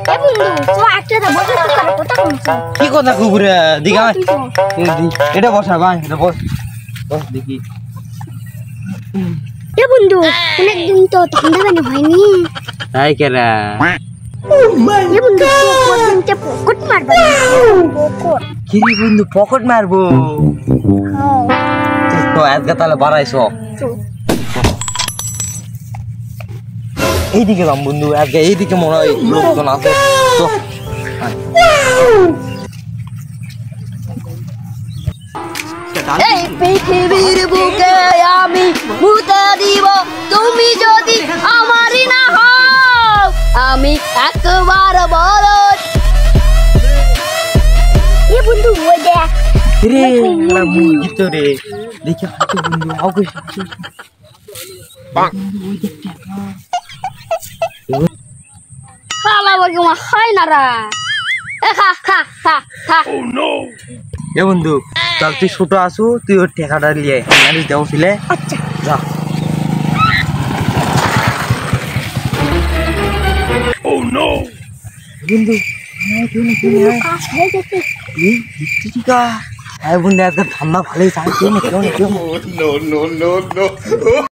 এ বন্ধু তো একটা দা বসে তো কথা বলছ কি কথা কুবুরে দিগা এটা বসা ভাই এটা বস বস দেখি এ বন্ধু অনেকদিন তো ঠান্ডা পানি হয়নি তাই কেরা এ বন্ধু কোন তে পকট মারবা পকট কি রে বন্ধু পকেট মারবো তো আজকে তাহলে বাড়াইছো এইদিকে যাম বন্ধু আজকে এইদিকে মনে হয় লোকজন আছে তো এই পৃথিবীর বুকে আমি মুতে দিব তুমি যদি আমারই না হও আমি একবার বলো এ বন্ধু ওই দেখ রে না মুরগি তো রে দেখি হাতে বন্ধু আগে খালা বলি মা খাই না রা এ খা খা খা খা ও নো এ বন্ধু চল তুই ছোট আসু তুই ওর ঠেকাটা লিয়ে জানিস দেও ছিলে আচ্ছা যা ও নো বন্ধু কাজ হয়ে গেছে ঠিক আছে বন্ধু আজকে ঠান্ডা ভালোই চাই কেউ না কেউ না কেউ No, no, no, no.